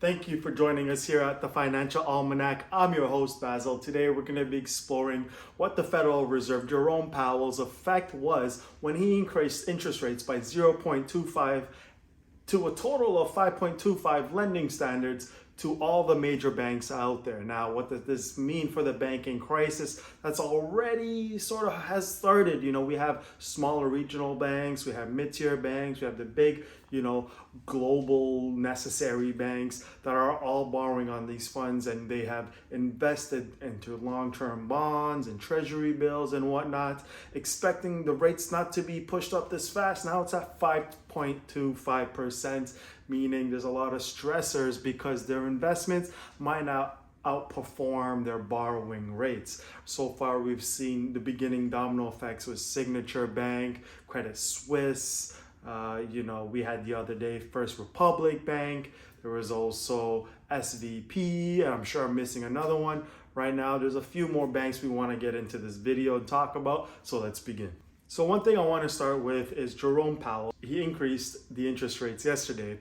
Thank you for joining us here at the Financial Almanac. I'm your host, Basil. Today we're going to be exploring what the Federal Reserve, Jerome Powell's effect was when he increased interest rates by 0.25 to a total of 5.25 lending standards to all the major banks out there. Now, what does this mean for the banking crisis that's already sort of has started? We have smaller regional banks, we have mid-tier banks, we have the big, global necessary banks that are all borrowing on these funds, and they have invested into long-term bonds and treasury bills and whatnot, expecting the rates not to be pushed up this fast. Now it's at 5.25%, meaning there's a lot of stressors because their investments might not outperform their borrowing rates. So far, we've seen the beginning domino effects with Signature Bank, Credit Suisse. We had the other day First Republic Bank. There was also SVP, and I'm sure I'm missing another one. Right now, there's a few more banks we want to get into this video and talk about, so let's begin. So one thing I want to start with is Jerome Powell. He increased the interest rates yesterday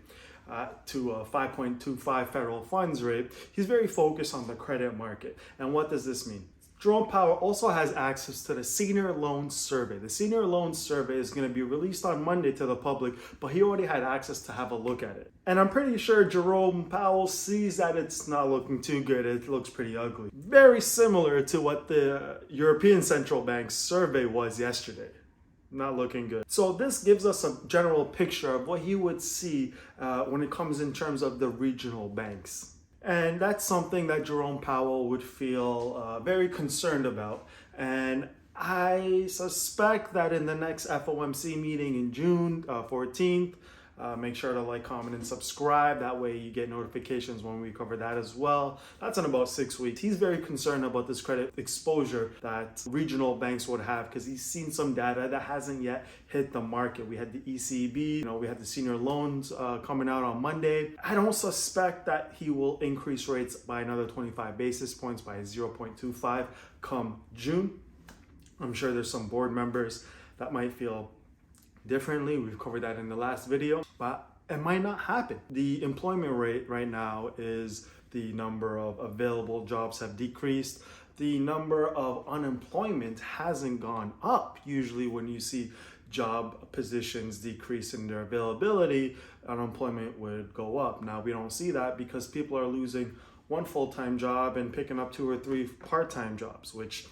to a 5.25 federal funds rate. He's very focused on the credit market. And what does this mean? Jerome Powell also has access to the Senior Loan Survey. The Senior Loan Survey is going to be released on Monday to the public, but he already had access to have a look at it. And I'm pretty sure Jerome Powell sees that it's not looking too good. It looks pretty ugly. Very similar to what the European Central Bank's survey was yesterday. Not looking good. So this gives us a general picture of what he would see when it comes in terms of the regional banks. And that's something that Jerome Powell would feel very concerned about. And I suspect that in the next FOMC meeting in June 14th, make sure to like, comment, and subscribe. That way you get notifications when we cover that as well. That's in about 6 weeks. He's very concerned about this credit exposure that regional banks would have because he's seen some data that hasn't yet hit the market. We had the ECB, we had the senior loans coming out on Monday. I don't suspect that he will increase rates by another 25 basis points by 0.25 come June. I'm sure there's some board members that might feel differently. We've covered that in the last video, but it might not happen. The employment rate right now is the number of available jobs have decreased. The number of unemployment hasn't gone up. Usually when you see job positions decrease in their availability, unemployment would go up. Now we don't see that because people are losing one full-time job and picking up 2 or 3 part-time jobs, which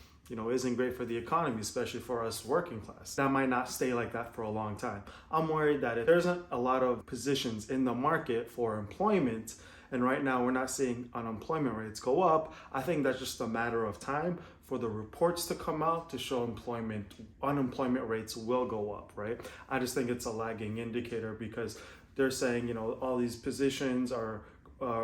isn't great for the economy, especially for us working class. That might not stay like that for a long time. I'm worried that if there isn't a lot of positions in the market for employment, and right now we're not seeing unemployment rates go up, I think that's just a matter of time for the reports to come out to show unemployment rates will go up, right? I just think it's a lagging indicator because they're saying, all these positions are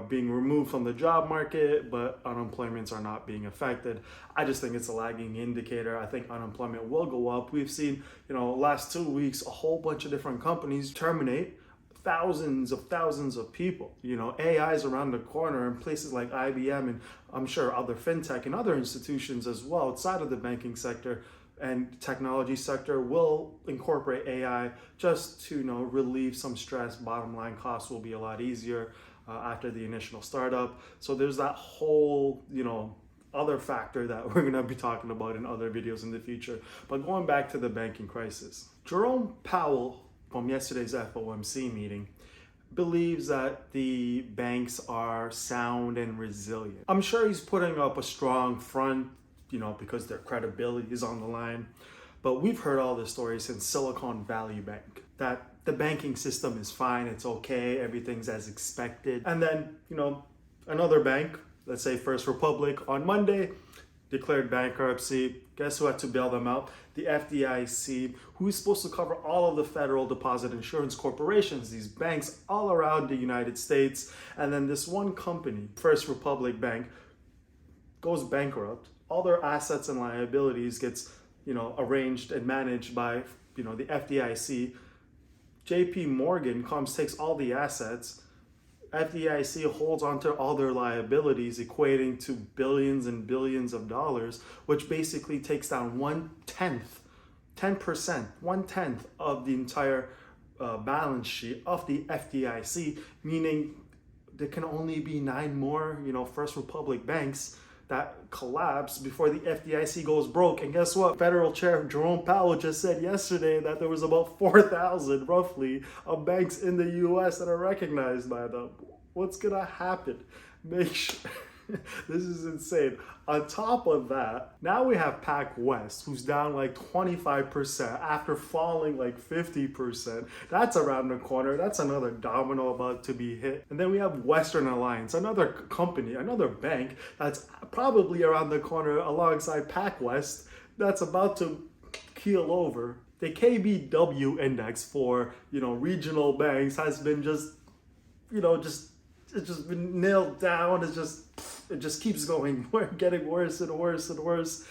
being removed from the job market, but unemployments are not being affected. I just think it's a lagging indicator. I think unemployment will go up. We've seen, last 2 weeks, a whole bunch of different companies terminate thousands of people. AI is around the corner, and places like IBM and I'm sure other fintech and other institutions as well outside of the banking sector and technology sector will incorporate AI just to relieve some stress. Bottom line, costs will be a lot easier after the initial startup. So there's that whole, other factor that we're going to be talking about in other videos in the future. But going back to the banking crisis, Jerome Powell from yesterday's FOMC meeting believes that the banks are sound and resilient. I'm sure he's putting up a strong front, because their credibility is on the line. But we've heard all the stories since Silicon Valley Bank that the banking system is fine, it's okay, everything's as expected. And then, another bank, let's say First Republic, on Monday declared bankruptcy. Guess who had to bail them out? The FDIC, who is supposed to cover all of the federal deposit insurance corporations, these banks all around the United States. And then this one company, First Republic Bank, goes bankrupt. All their assets and liabilities gets, arranged and managed by, the FDIC. JP Morgan comes, takes all the assets. FDIC holds onto all their liabilities, equating to billions and billions of dollars, which basically takes down 1/10 of the entire balance sheet of the FDIC, meaning there can only be 9 more, First Republic banks that collapse before the FDIC goes broke. And guess what? Federal Chair Jerome Powell just said yesterday that there was about 4,000 roughly of banks in the US that are recognized by them. What's gonna happen? Make sure. This is insane. On top of that, now we have Pac West, who's down like 25% after falling like 50%. That's around the corner. That's another domino about to be hit. And then we have Western Alliance, another company, another bank that's probably around the corner alongside Pac West that's about to keel over. The KBW index for, regional banks has been it's just been nailed down. It just keeps going. We're getting worse and worse and worse.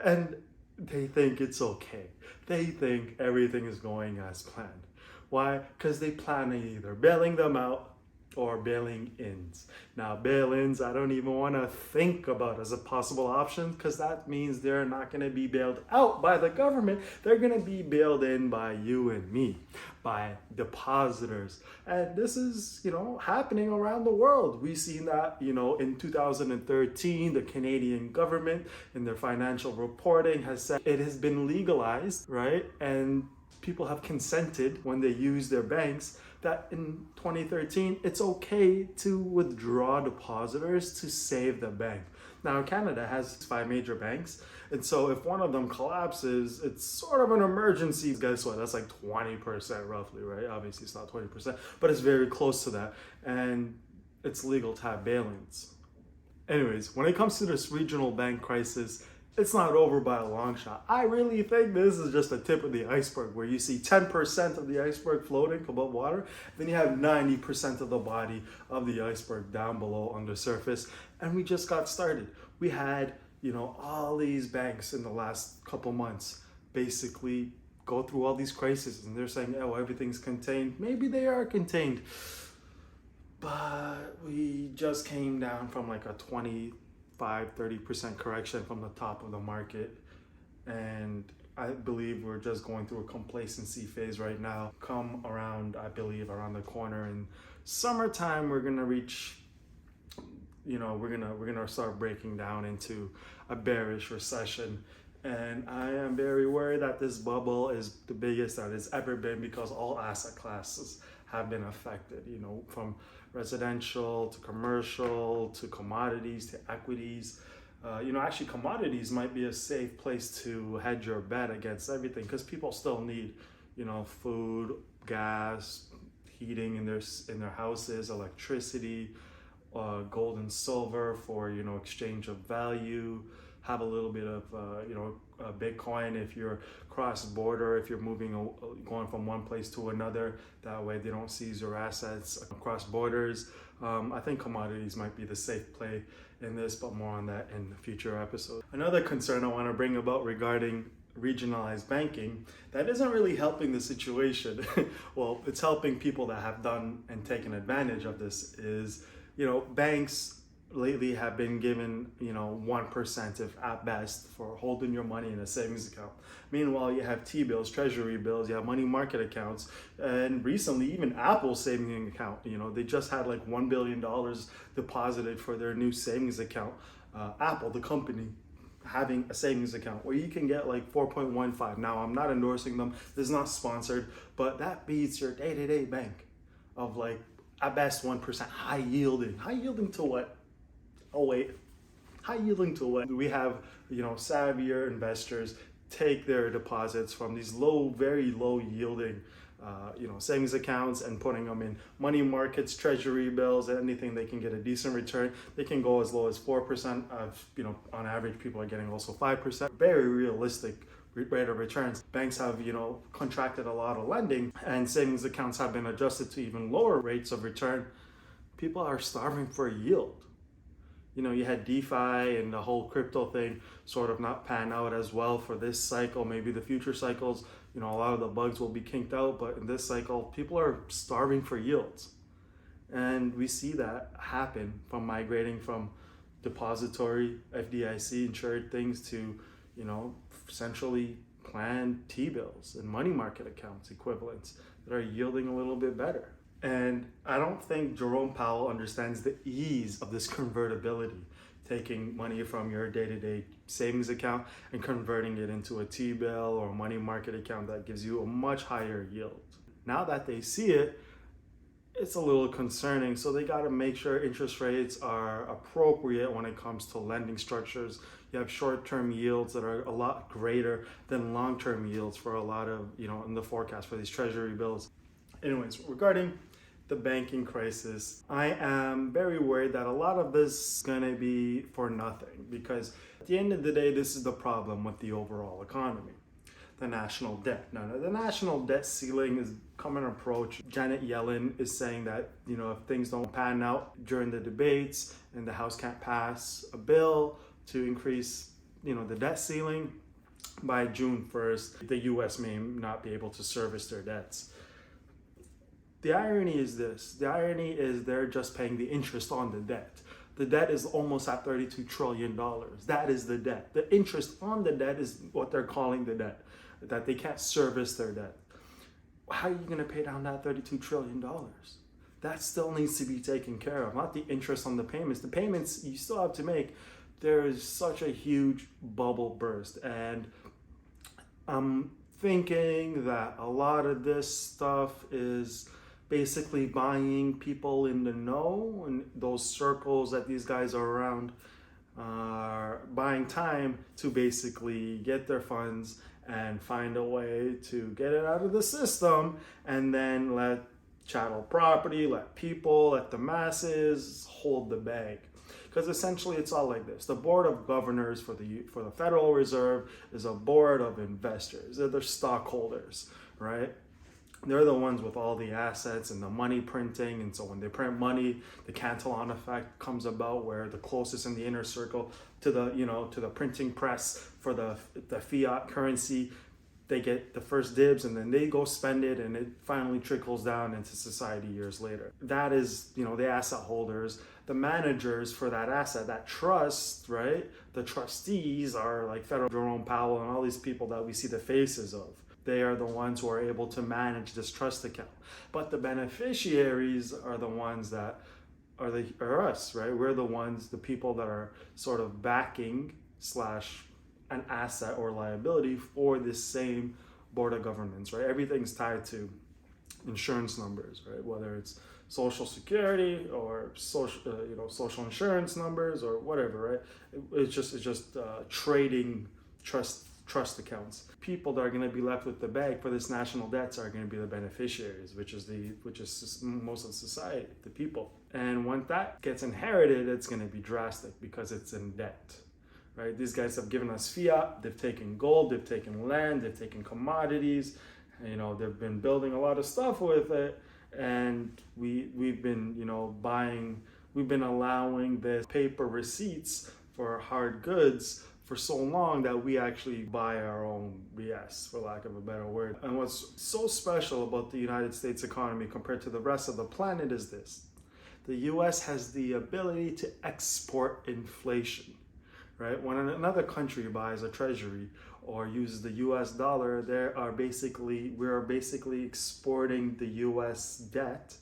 And they think it's okay. They think everything is going as planned. Why? Because they plan on either bailing them out or bailing ins. Now, bail-ins, I don't even want to think about as a possible option, because that means they're not going to be bailed out by the government. They're going to be bailed in by you and me, by depositors. And this is, happening around the world. We've seen that, in 2013, the Canadian government in their financial reporting has said it has been legalized, right? And people have consented when they use their banks that in 2013, it's okay to withdraw depositors to save the bank. Now, Canada has 5 major banks, and so if one of them collapses, it's sort of an emergency. Guess what? That's like 20% roughly, right? Obviously, it's not 20%, but it's very close to that, and it's legal to have bail-ins. Anyways, when it comes to this regional bank crisis, it's not over by a long shot. I really think this is just the tip of the iceberg, where you see 10% of the iceberg floating above water, then you have 90% of the body of the iceberg down below on the surface. And we just got started. We had, all these banks in the last couple months basically go through all these crises, and they're saying, oh, everything's contained. Maybe they are contained, but we just came down from like a 30% correction from the top of the market, and I believe we're just going through a complacency phase right now. Come around, I believe, around the corner in summertime, we're gonna reach, we're gonna start breaking down into a bearish recession. And I am very worried that this bubble is the biggest that it's ever been, because all asset classes have been affected, from residential to commercial to commodities to equities. Actually, commodities might be a safe place to hedge your bet against everything, because people still need, food, gas, heating in their houses, electricity, gold and silver for, exchange of value. Have a little bit of, Bitcoin if you're cross-border, if you're going from one place to another. That way they don't seize your assets across borders. I think commodities might be the safe play in this, but more on that in future episodes. Another concern I want to bring about regarding regionalized banking that isn't really helping the situation. Well, it's helping people that have done and taken advantage of this is, banks lately have been given, 1% if at best for holding your money in a savings account. Meanwhile, you have T-bills, treasury bills, you have money market accounts, and recently even Apple's savings account, they just had like $1 billion deposited for their new savings account. Apple, the company, having a savings account where you can get like 4.15. Now, I'm not endorsing them. This is not sponsored, but that beats your day-to-day bank of like at best 1% high yielding. High yielding to what? Oh wait, high yielding to what? We have, savvier investors take their deposits from these very low yielding, savings accounts and putting them in money markets, treasury bills, anything they can get a decent return. They can go as low as 4% of, on average, people are getting also 5%. Very realistic rate of returns. Banks have, contracted a lot of lending, and savings accounts have been adjusted to even lower rates of return. People are starving for yield. You had DeFi and the whole crypto thing sort of not pan out as well for this cycle. Maybe the future cycles, a lot of the bugs will be kinked out, but in this cycle, people are starving for yields. And we see that happen from migrating from depository, FDIC insured things to, centrally planned T-bills and money market accounts equivalents that are yielding a little bit better. And I don't think Jerome Powell understands the ease of this convertibility, taking money from your day-to-day savings account and converting it into a T-bill or a money market account that gives you a much higher yield. Now that they see it, it's a little concerning. So they got to make sure interest rates are appropriate when it comes to lending structures. You have short-term yields that are a lot greater than long-term yields for a lot of, in the forecast for these treasury bills. Anyways, regarding the banking crisis, I am very worried that a lot of this is going to be for nothing, because at the end of the day, this is the problem with the overall economy. The national debt. Now, the national debt ceiling is coming approach. Janet Yellen is saying that, if things don't pan out during the debates and the House can't pass a bill to increase, the debt ceiling by June 1st, the US may not be able to service their debts. The irony is this. The irony is they're just paying the interest on the debt. The debt is almost at $32 trillion. That is the debt. The interest on the debt is what they're calling the debt, that they can't service their debt. How are you going to pay down that $32 trillion? That still needs to be taken care of, not the interest on the payments. The payments you still have to make. There is such a huge bubble burst. And I'm thinking that a lot of this stuff is basically buying people in the know, and those circles that these guys are around are buying time to basically get their funds and find a way to get it out of the system, and then let chattel property, let people, let the masses hold the bag. Because essentially it's all like this. The board of governors for the Federal Reserve is a board of investors. They're the stockholders, right? They're the ones with all the assets and the money printing. And so when they print money, the Cantillon effect comes about, where the closest in the inner circle to the printing press for the fiat currency, they get the first dibs, and then they go spend it, and it finally trickles down into society years later. That is, the asset holders, the managers for that asset, that trust, right? The trustees are like Federal Jerome Powell and all these people that we see the faces of. They are the ones who are able to manage this trust account. But the beneficiaries are the ones that are us, right? We're the people that are sort of backing / an asset or liability for this same board of governance, right? Everything's tied to insurance numbers, right? Whether it's Social Security or social insurance numbers or whatever, right? It's just trading trust accounts. People that are going to be left with the bag for this national debts are going to be the beneficiaries, which is most of society, the people. And when that gets inherited, it's going to be drastic because it's in debt, right? These guys have given us fiat. They've taken gold. They've taken land. They've taken commodities. They've been building a lot of stuff with it, and we've been buying. We've been allowing the paper receipts for hard goods for so long that we actually buy our own BS, for lack of a better word. And what's so special about the United States economy compared to the rest of the planet is this. The US has the ability to export inflation, right? When another country buys a treasury or uses the US dollar, we're basically exporting the US debt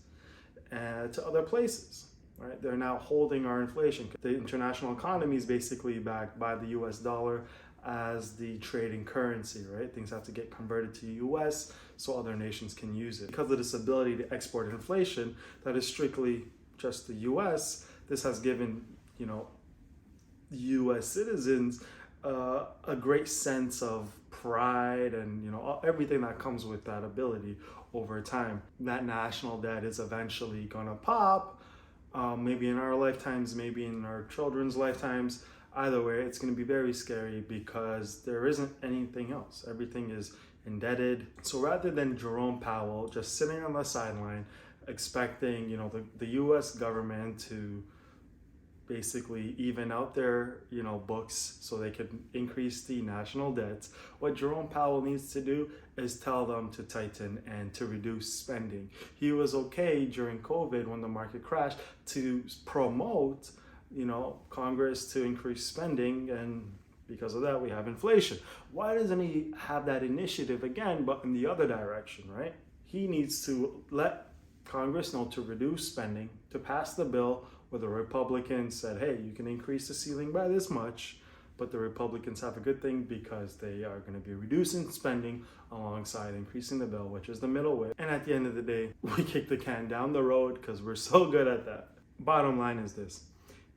to other places. Right? They're now holding our inflation. The international economy is basically backed by the US dollar as the trading currency, right? Things have to get converted to US so other nations can use it. Because of this ability to export inflation that is strictly just the US, this has given, US citizens a great sense of pride and everything that comes with that ability over time. That national debt is eventually gonna pop. Maybe in our lifetimes, maybe in our children's lifetimes. Either way, it's going to be very scary because there isn't anything else. Everything is indebted. So rather than Jerome Powell just sitting on the sideline expecting, the U.S. government to basically even out their, books so they could increase the national debts, what Jerome Powell needs to do is tell them to tighten and to reduce spending. He was okay during COVID when the market crashed to promote, Congress to increase spending, and because of that we have inflation. Why doesn't he have that initiative again, but in the other direction, right? He needs to let Congress know to reduce spending, to pass the bill where the Republicans said, hey, you can increase the ceiling by this much, but the Republicans have a good thing because they are going to be reducing spending alongside increasing the bill, which is the middle way. And at the end of the day, we kick the can down the road because we're so good at that. Bottom line is this.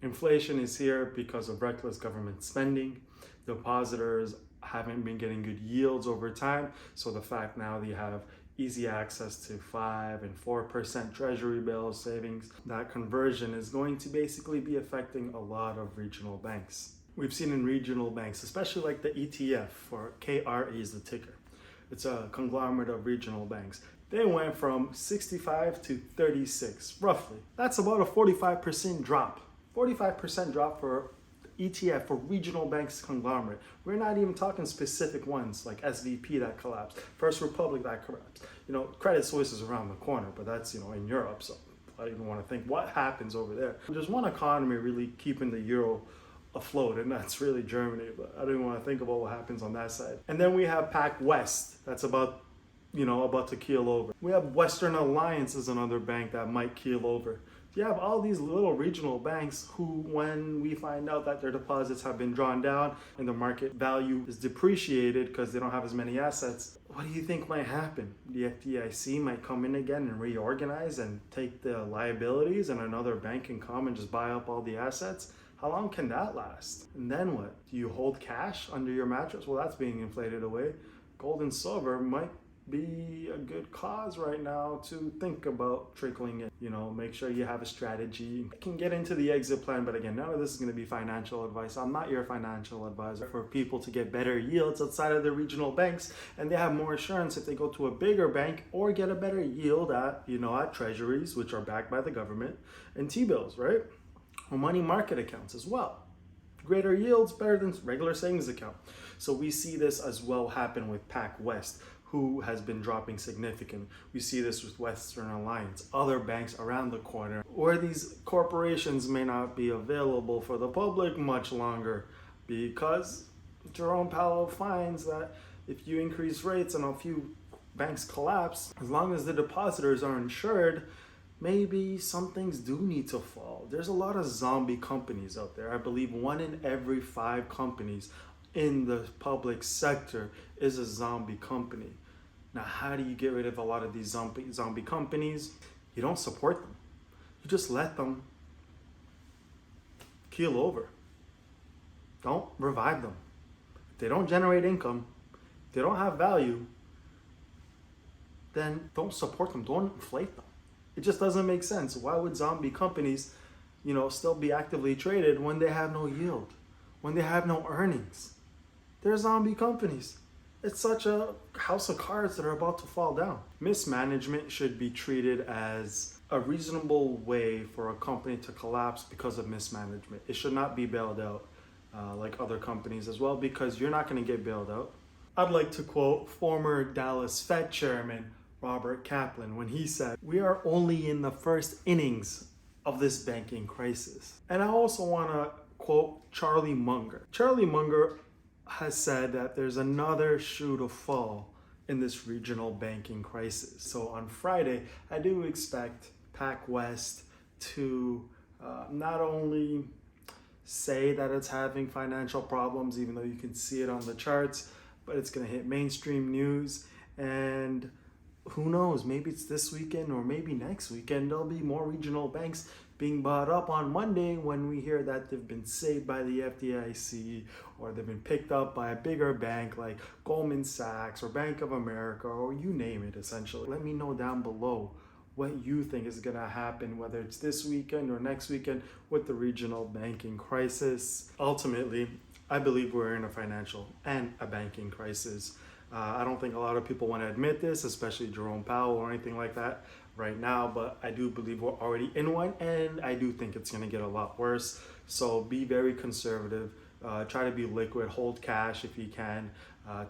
Inflation is here because of reckless government spending. Depositors haven't been getting good yields over time. So the fact now that you have easy access to 5 and 4% treasury bills savings, that conversion is going to basically be affecting a lot of regional banks. We've seen in regional banks, especially like the ETF, or KRE is the ticker. It's a conglomerate of regional banks. They went from 65 to 36, roughly. That's about a 45% drop. 45% drop for ETF, for regional banks conglomerate. We're not even talking specific ones like SVP that collapsed, First Republic that collapsed. Credit Suisse is around the corner, but that's, in Europe, so I don't even want to think what happens over there. There's one economy really keeping the euro afloat, and that's really Germany, but I don't even want to think about what happens on that side. And then we have Pac West, that's about to keel over. We have Western Alliance as another bank that might keel over. You have all these little regional banks who, when we find out that their deposits have been drawn down and the market value is depreciated because they don't have as many assets, what do you think might happen? The FDIC might come in again and reorganize and take the liabilities, and another bank can come and just buy up all the assets? How long can that last? And then what? Do you hold cash under your mattress? Well, that's being inflated away. Gold and silver might be a good cause right now to think about trickling it. Make sure you have a strategy. I can get into the exit plan, but again, none of this is going to be financial advice. I'm not your financial advisor. For people to get better yields outside of the regional banks, and they have more assurance if they go to a bigger bank or get a better yield at treasuries, which are backed by the government, and T-bills, right? Or money market accounts as well. Greater yields, better than regular savings account. So we see this as well happen with Pac West, who has been dropping significantly. We see this with Western Alliance, other banks around the corner, where these corporations may not be available for the public much longer because Jerome Powell finds that if you increase rates and a few banks collapse, as long as the depositors are insured, maybe some things do need to fall. There's a lot of zombie companies out there. I believe 1 in every 5 companies in the public sector is a zombie company. Now, how do you get rid of a lot of these zombie companies? You don't support them. You just let them keel over. Don't revive them. If they don't generate income, if they don't have value, then don't support them. Don't inflate them. It just doesn't make sense. Why would zombie companies, still be actively traded when they have no yield, when they have no earnings? They're zombie companies. It's such a house of cards that are about to fall down. Mismanagement should be treated as a reasonable way for a company to collapse because of mismanagement. It should not be bailed out like other companies as well, because you're not going to get bailed out. I'd like to quote former Dallas Fed chairman Robert Kaplan when he said, "We are only in the first innings of this banking crisis." And I also want to quote Charlie Munger. Charlie Munger has said that there's another shoe to fall in this regional banking crisis. So on Friday, I do expect Pac West to not only say that it's having financial problems, even though you can see it on the charts, but it's going to hit mainstream news. And who knows, maybe it's this weekend or maybe next weekend, there'll be more regional banks being bought up on Monday when we hear that they've been saved by the FDIC or they've been picked up by a bigger bank like Goldman Sachs or Bank of America, or you name it essentially. Let me know down below what you think is going to happen, whether it's this weekend or next weekend with the regional banking crisis. Ultimately, I believe we're in a financial and a banking crisis. I don't think a lot of people want to admit this, especially Jerome Powell or anything like that right now, but I do believe we're already in one, and I do think it's going to get a lot worse. So be very conservative. Try to be liquid, hold cash if you can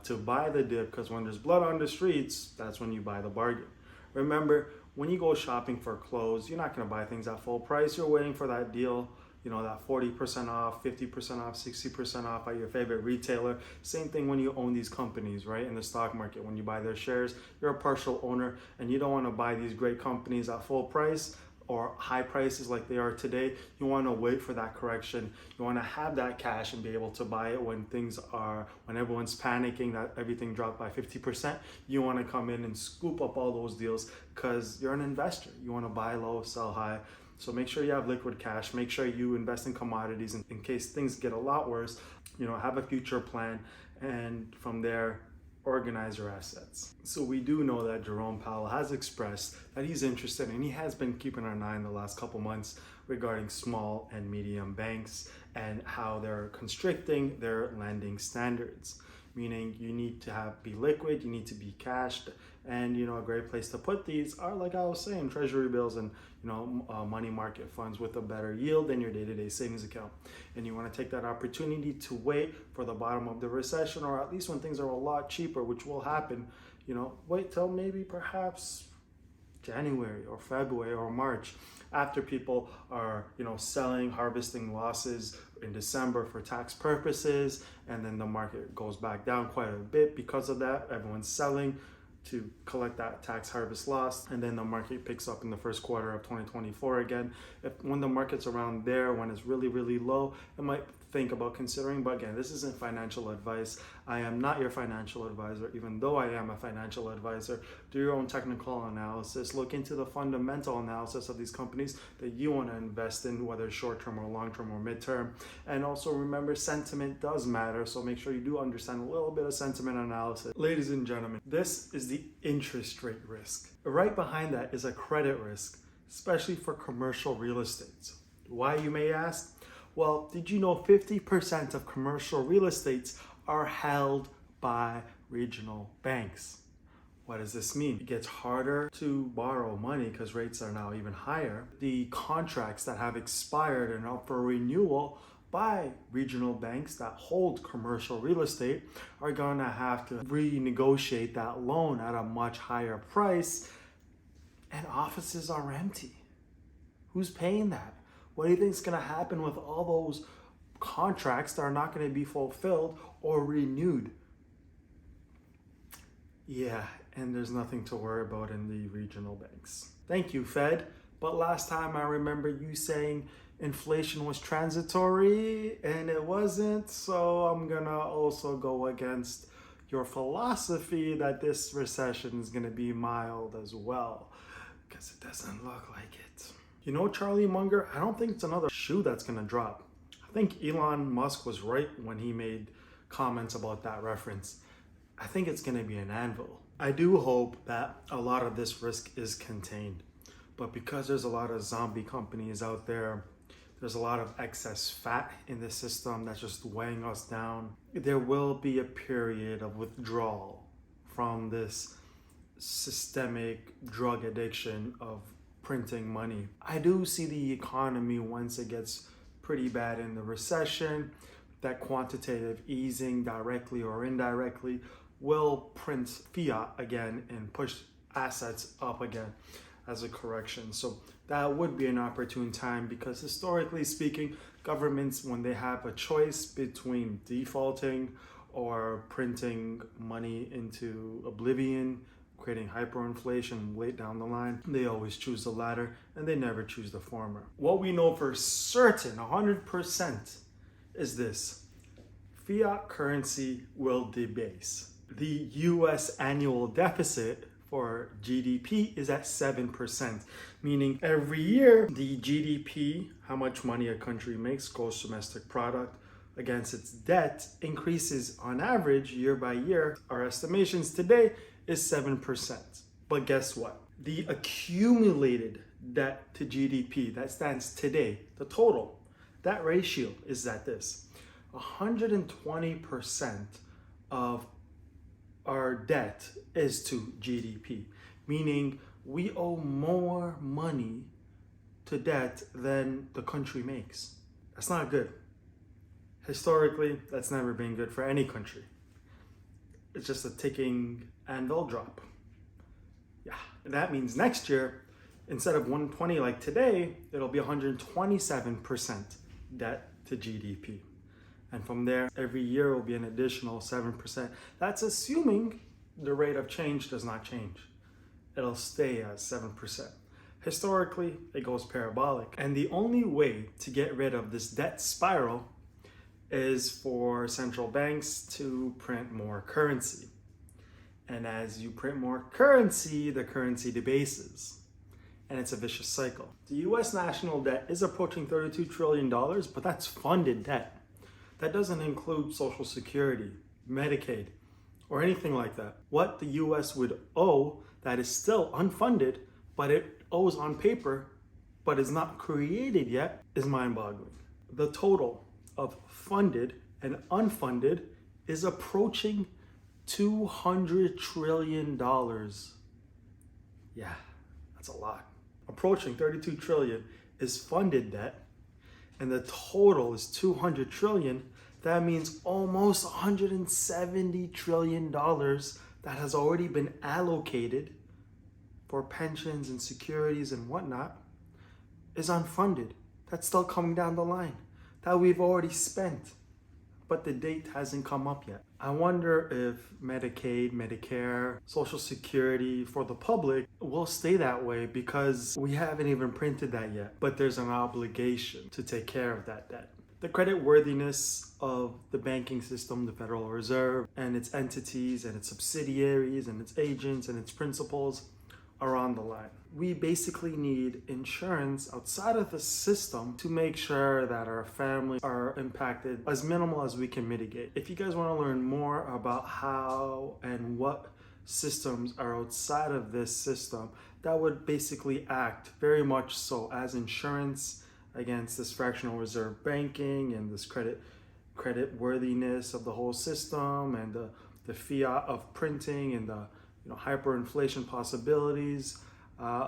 to buy the dip, because when there's blood on the streets, that's when you buy the bargain. Remember, when you go shopping for clothes, you're not going to buy things at full price. You're waiting for that deal that 40% off, 50% off, 60% off at your favorite retailer. Same thing when you own these companies, right? In the stock market, when you buy their shares, you're a partial owner and you don't want to buy these great companies at full price or high prices like they are today. You want to wait for that correction. You want to have that cash and be able to buy it when when everyone's panicking that everything dropped by 50%. You want to come in and scoop up all those deals because you're an investor. You want to buy low, sell high. So make sure you have liquid cash. Make sure you invest in commodities in case things get a lot worse. Have a future plan, and from there, organize your assets. So we do know that Jerome Powell has expressed that he's interested, and he has been keeping an eye in the last couple months regarding small and medium banks and how they're constricting their lending standards. Meaning you need to be liquid, you need to be cashed, and a great place to put these are, like I was saying, treasury bills and money market funds with a better yield than your day-to-day savings account. And you want to take that opportunity to wait for the bottom of the recession, or at least when things are a lot cheaper, which will happen. Wait till maybe perhaps January or February or March, after people are selling, harvesting losses in December for tax purposes, and then the market goes back down quite a bit because of that. Everyone's selling to collect that tax harvest loss, and then the market picks up in the first quarter of 2024 again. When the market's around there, when it's really, really low, it might think about considering. But again, this isn't financial advice. I am not your financial advisor, even though I am a financial advisor. Do your own technical analysis. Look into the fundamental analysis of these companies that you want to invest in, whether short-term or long-term or mid-term. And also remember, sentiment does matter, so make sure you do understand a little bit of sentiment analysis. Ladies and gentlemen, this is the interest rate risk. Right behind that is a credit risk, especially for commercial real estate. Why, you may ask? Well, did you know 50% of commercial real estates are held by regional banks? What does this mean? It gets harder to borrow money because rates are now even higher. The contracts that have expired and are up for renewal by regional banks that hold commercial real estate are going to have to renegotiate that loan at a much higher price, and offices are empty. Who's paying that? What do you think is going to happen with all those contracts that are not going to be fulfilled or renewed? Yeah, and there's nothing to worry about in the regional banks. Thank you, Fed. But last time I remember you saying inflation was transitory, and it wasn't. So I'm going to also go against your philosophy that this recession is going to be mild as well, because it doesn't look like it. Charlie Munger, I don't think it's another shoe that's going to drop. I think Elon Musk was right when he made comments about that reference. I think it's going to be an anvil. I do hope that a lot of this risk is contained. But because there's a lot of zombie companies out there, there's a lot of excess fat in the system that's just weighing us down. There will be a period of withdrawal from this systemic drug addiction of printing money. I do see the economy, once it gets pretty bad in the recession, that quantitative easing, directly or indirectly, will print fiat again and push assets up again as a correction. So that would be an opportune time, because historically speaking, governments, when they have a choice between defaulting or printing money into oblivion, creating hyperinflation late down the line, they always choose the latter and they never choose the former. What we know for certain, 100%, is this: fiat currency will debase. The US annual deficit for GDP is at 7%, meaning every year the GDP, how much money a country makes, gross domestic product, against its debt, increases on average year by year. Our estimations today is 7%. But guess what? The accumulated debt to GDP that stands today, the total, that ratio is at this: 120% of our debt is to GDP, meaning we owe more money to debt than the country makes. That's not good. Historically, that's never been good for any country. It's just a ticking anvil drop. Yeah, that means next year, instead of 120 like today, it'll be 127%. debt to GDP. And from there, every year will be an additional 7%. That's assuming the rate of change does not change. It'll stay at 7%. Historically, it goes parabolic. And the only way to get rid of this debt spiral is for central banks to print more currency. And as you print more currency, the currency debases. And it's a vicious cycle. The US national debt is approaching $32 trillion, but that's funded debt. That doesn't include Social Security, Medicaid, or anything like that. What the US would owe that is still unfunded, but it owes on paper, but is not created yet, is mind-boggling. The total of funded and unfunded is approaching $200 trillion. Yeah, that's a lot. Approaching 32 trillion is funded debt, and the total is 200 trillion. That means almost $170 trillion that has already been allocated for pensions and securities and whatnot is unfunded. That's still coming down the line that we've already spent, but the date hasn't come up yet. I wonder if Medicaid, Medicare, Social Security for the public will stay that way because we haven't even printed that yet, but there's an obligation to take care of that debt. The credit worthiness of the banking system, the Federal Reserve, and its entities and its subsidiaries and its agents and its principals are on the line. We basically need insurance outside of the system to make sure that our families are impacted as minimal as we can mitigate. If you guys want to learn more about how and what systems are outside of this system that would basically act very much so as insurance against this fractional reserve banking and this credit worthiness of the whole system and the fiat of printing and the hyperinflation possibilities,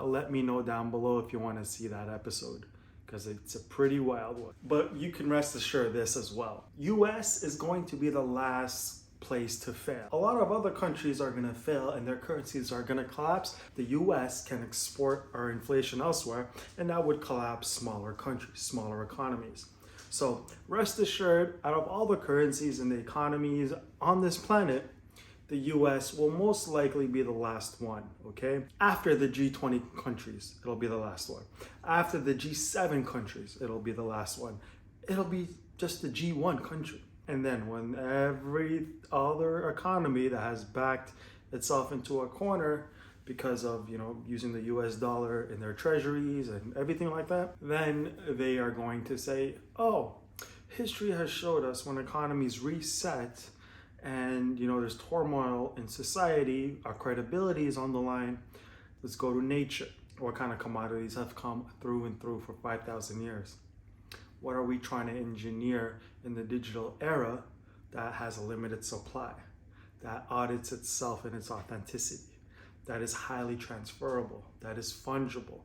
let me know down below if you want to see that episode, because it's a pretty wild one. But you can rest assured this as well. US is going to be the last place to fail. A lot of other countries are going to fail and their currencies are going to collapse. The US can export our inflation elsewhere, and that would collapse smaller countries, smaller economies. So rest assured, out of all the currencies and the economies on this planet, the US will most likely be the last one, okay? After the G20 countries, it'll be the last one. After the G7 countries, it'll be the last one. It'll be just the G1 country. And then when every other economy that has backed itself into a corner because of, using the US dollar in their treasuries and everything like that, then they are going to say, oh, history has showed us when economies reset and there's turmoil in society, our credibility is on the line, let's go to nature. What kind of commodities have come through and through for 5,000 years? What are we trying to engineer in the digital era that has a limited supply, that audits itself in its authenticity, that is highly transferable, that is fungible,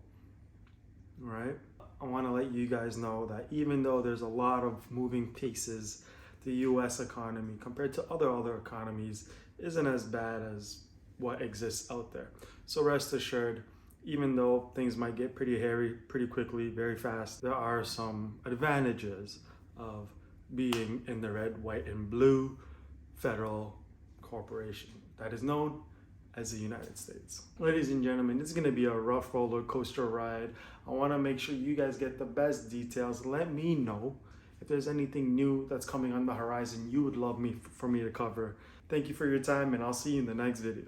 right? I want to let you guys know that even though there's a lot of moving pieces, the US economy compared to other economies isn't as bad as what exists out there. So rest assured, even though things might get pretty hairy pretty quickly, very fast, there are some advantages of being in the red, white, and blue federal corporation that is known as the United States. Ladies and gentlemen, this is going to be a rough roller coaster ride. I want to make sure you guys get the best details. Let me know if there's anything new that's coming on the horizon you would love for me to cover. Thank you for your time, and I'll see you in the next video.